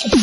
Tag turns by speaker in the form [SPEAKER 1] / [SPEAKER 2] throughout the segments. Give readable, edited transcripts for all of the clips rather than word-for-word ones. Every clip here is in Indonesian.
[SPEAKER 1] Program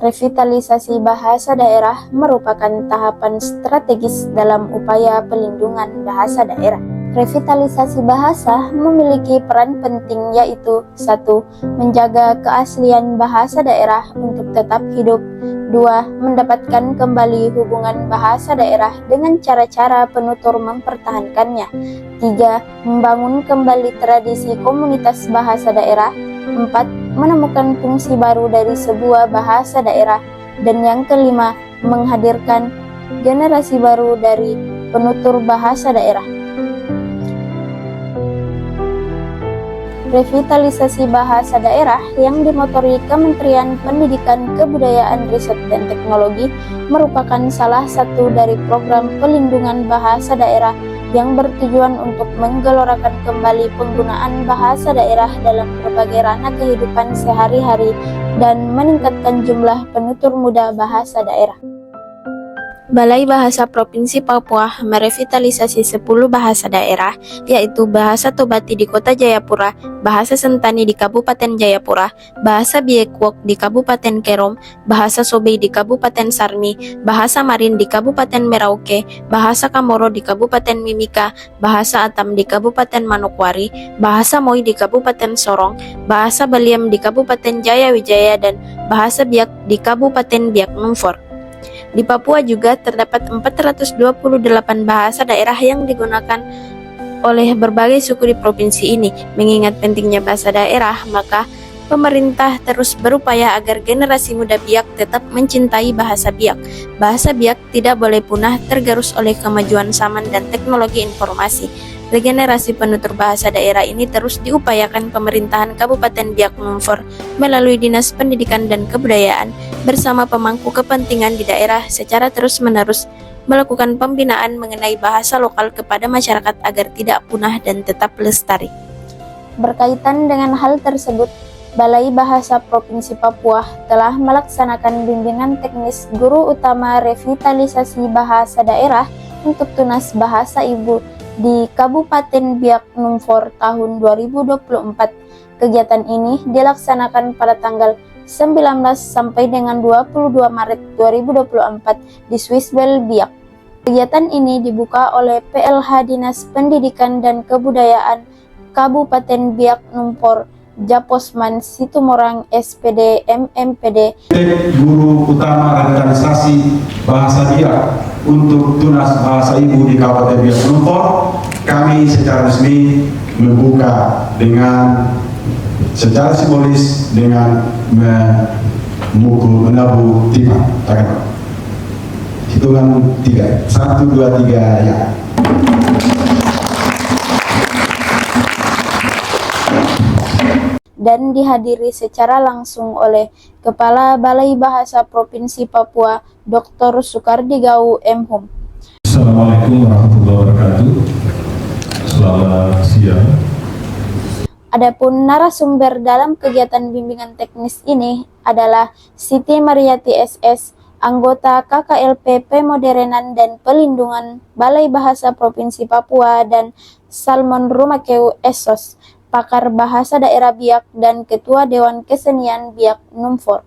[SPEAKER 1] revitalisasi bahasa daerah merupakan tahapan strategis dalam upaya pelindungan bahasa daerah. Revitalisasi bahasa memiliki peran penting, yaitu 1. Menjaga keaslian bahasa daerah untuk tetap hidup. 2. Mendapatkan kembali hubungan bahasa daerah dengan cara-cara penutur mempertahankannya. 3. Membangun kembali tradisi komunitas bahasa daerah. 4. Menemukan fungsi baru dari sebuah bahasa daerah. Dan yang kelima, menghadirkan generasi baru dari penutur bahasa daerah. Revitalisasi bahasa daerah yang dimotori Kementerian Pendidikan, Kebudayaan, Riset, dan Teknologi merupakan salah satu dari program pelindungan bahasa daerah yang bertujuan untuk menggelorakan kembali penggunaan bahasa daerah dalam berbagai ranah kehidupan sehari-hari dan meningkatkan jumlah penutur muda bahasa daerah. Balai Bahasa Provinsi Papua merevitalisasi 10 bahasa daerah, yaitu Bahasa Tobati di Kota Jayapura, Bahasa Sentani di Kabupaten Jayapura, Bahasa Biakwok di Kabupaten Kerom, Bahasa Sobei di Kabupaten Sarmi, Bahasa Marin di Kabupaten Merauke, Bahasa Kamoro di Kabupaten Mimika, Bahasa Atam di Kabupaten Manokwari, Bahasa Moi di Kabupaten Sorong, Bahasa Baliem di Kabupaten Jayawijaya, dan Bahasa Biak di Kabupaten Biak Numfor. Di Papua juga terdapat 428 bahasa daerah yang digunakan oleh berbagai suku di provinsi ini. Mengingat pentingnya bahasa daerah, maka pemerintah terus berupaya agar generasi muda Biak tetap mencintai bahasa Biak. Bahasa Biak tidak boleh punah tergerus oleh kemajuan zaman dan teknologi informasi. Regenerasi penutur bahasa daerah ini terus diupayakan pemerintahan Kabupaten Biak Numfor melalui Dinas Pendidikan dan Kebudayaan bersama pemangku kepentingan di daerah secara terus-menerus melakukan pembinaan mengenai bahasa lokal kepada masyarakat agar tidak punah dan tetap lestari. Berkaitan dengan hal tersebut, Balai Bahasa Provinsi Papua telah melaksanakan bimbingan teknis guru utama revitalisasi bahasa daerah untuk tunas bahasa ibu di Kabupaten Biak Numfor tahun 2024. Kegiatan ini dilaksanakan pada tanggal 19 sampai dengan 22 Maret 2024 di Swisswell Biak. Kegiatan ini dibuka oleh PLH Dinas Pendidikan dan Kebudayaan Kabupaten Biak Numfor, Japosman Situmorang SPD MMPD.
[SPEAKER 2] Guru utama revitalisasi bahasa Biak untuk tunas bahasa ibu di Kabupaten Biak Numfor, kami secara resmi membuka dengan secara simbolis dengan memukul menabuh timah. Hitungan 3, 1, 2, 3, ya.
[SPEAKER 1] Dan dihadiri secara langsung oleh Kepala Balai Bahasa Provinsi Papua, Dr. Sukardi Gau M.Hum.
[SPEAKER 3] Assalamualaikum warahmatullahi wabarakatuh. Selamat siang.
[SPEAKER 1] Adapun narasumber dalam kegiatan bimbingan teknis ini adalah Siti Mariati SS, anggota KKLP Pemoderenan dan Pelindungan Balai Bahasa Provinsi Papua, dan Salmon Rumakeu Esos, pakar bahasa daerah Biak dan Ketua Dewan Kesenian Biak Numfor.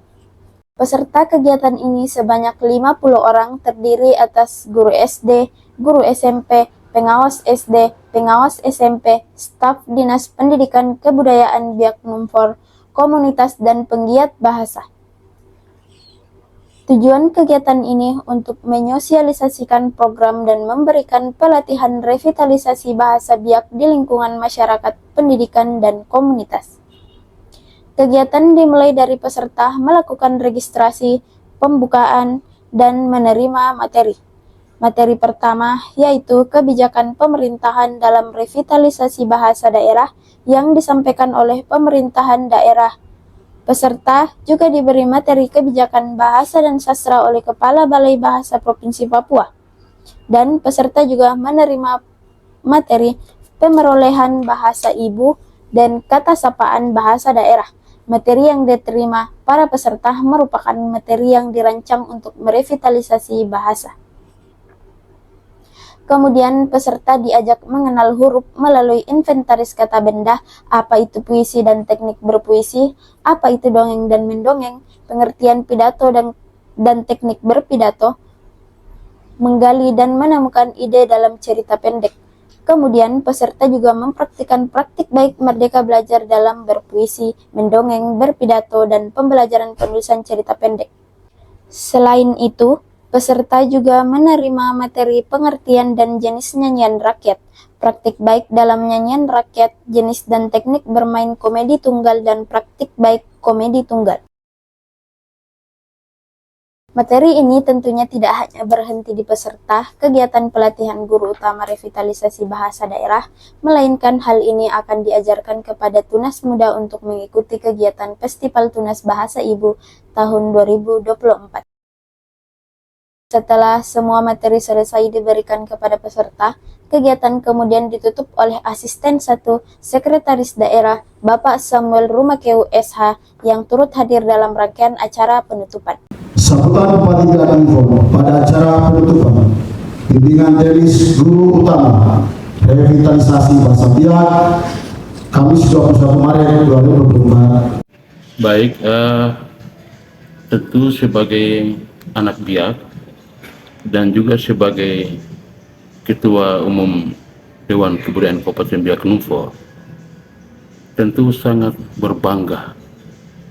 [SPEAKER 1] Peserta kegiatan ini sebanyak 50 orang, terdiri atas guru SD, guru SMP, pengawas SD, pengawas SMP, staf Dinas Pendidikan Kebudayaan Biak Numfor, komunitas, dan penggiat bahasa. Tujuan kegiatan ini untuk menyosialisasikan program dan memberikan pelatihan revitalisasi bahasa Biak di lingkungan masyarakat, pendidikan, dan komunitas. Kegiatan dimulai dari peserta melakukan registrasi, pembukaan, dan menerima materi. Materi pertama yaitu kebijakan pemerintahan dalam revitalisasi bahasa daerah yang disampaikan oleh pemerintahan daerah. Peserta juga diberi materi kebijakan bahasa dan sastra oleh Kepala Balai Bahasa Provinsi Papua. Dan peserta juga menerima materi pemerolehan bahasa ibu dan kata sapaan bahasa daerah. Materi yang diterima para peserta merupakan materi yang dirancang untuk merevitalisasi bahasa. Kemudian peserta diajak mengenal huruf melalui inventaris kata benda, apa itu puisi dan teknik berpuisi, apa itu dongeng dan mendongeng, pengertian pidato dan teknik berpidato, menggali dan menemukan ide dalam cerita pendek. Kemudian peserta juga mempraktikkan praktik baik merdeka belajar dalam berpuisi, mendongeng, berpidato, dan pembelajaran penulisan cerita pendek. Selain itu, peserta juga menerima materi pengertian dan jenis nyanyian rakyat, praktik baik dalam nyanyian rakyat, jenis dan teknik bermain komedi tunggal, dan praktik baik komedi tunggal. Materi ini tentunya tidak hanya berhenti di peserta kegiatan pelatihan guru utama revitalisasi bahasa daerah, melainkan hal ini akan diajarkan kepada tunas muda untuk mengikuti kegiatan Festival Tunas Bahasa Ibu tahun 2024. Setelah semua materi selesai diberikan kepada peserta, kegiatan kemudian ditutup oleh Asisten 1 Sekretaris Daerah Bapak Samuel Rumakeu SH yang turut hadir dalam rangkaian acara penutupan.
[SPEAKER 4] Sambutan Bupati Biak Numfor pada acara penutupan bimbingan teknis guru utama revitalisasi bahasa Biak Kamis 21 Maret 2024.
[SPEAKER 5] Baik, tentu sebagai anak Biak dan juga sebagai Ketua Umum Dewan Kebudayaan Kabupaten Biak Numfor, tentu sangat berbangga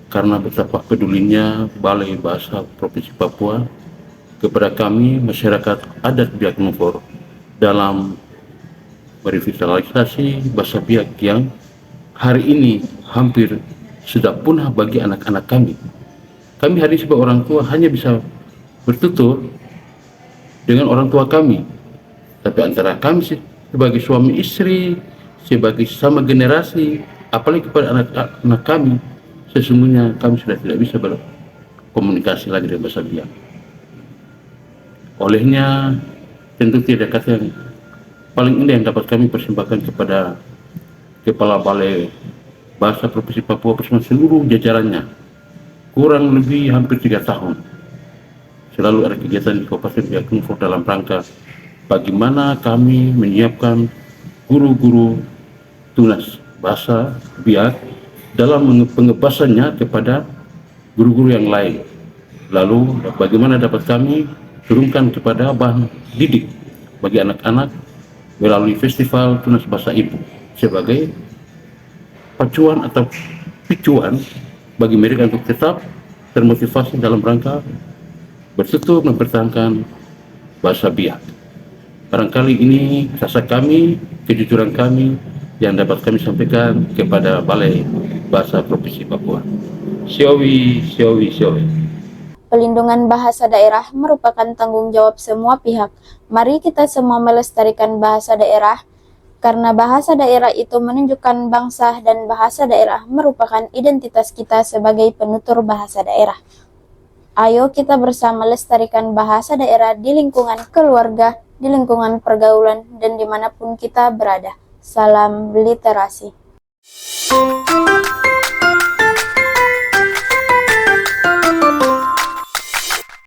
[SPEAKER 5] karena betapa pedulinya Balai Bahasa Provinsi Papua kepada kami masyarakat adat Biak Numfor dalam merevitalisasi bahasa Biak yang hari ini hampir sudah punah bagi anak-anak kami. Kami hari ini sebagai orang tua hanya bisa bertutur dengan orang tua kami, tapi antara kami sebagai suami istri, sebagai sama generasi, apalagi kepada anak-anak kami, sesungguhnya kami sudah tidak bisa berkomunikasi lagi dengan bahasa Biak. Olehnya, tentu tidak kata yang paling indah yang dapat kami persembahkan kepada Kepala Balai Bahasa Provinsi Papua bersama seluruh jajarannya, kurang lebih hampir 3 tahun. Selalu ada kegiatan di Kabupaten Biak Numfor dalam rangka bagaimana kami menyiapkan guru-guru tunas bahasa Biak dalam pengebasannya kepada guru-guru yang lain. Lalu bagaimana dapat kami turunkan kepada bahan didik bagi anak-anak melalui Festival Tunas Bahasa Ibu sebagai pacuan atau picuan bagi mereka untuk tetap termotivasi dalam rangka bertutur mempertahankan bahasa Biak. Barangkali ini rasa kami, kejujuran kami yang dapat kami sampaikan kepada Balai Bahasa Provinsi Papua. Siowi.
[SPEAKER 1] Pelindungan bahasa daerah merupakan tanggung jawab semua pihak. Mari kita semua melestarikan bahasa daerah, karena bahasa daerah itu menunjukkan bangsa dan bahasa daerah merupakan identitas kita sebagai penutur bahasa daerah. Ayo kita bersama lestarikan bahasa daerah di lingkungan keluarga, di lingkungan pergaulan, dan dimanapun kita berada. Salam literasi.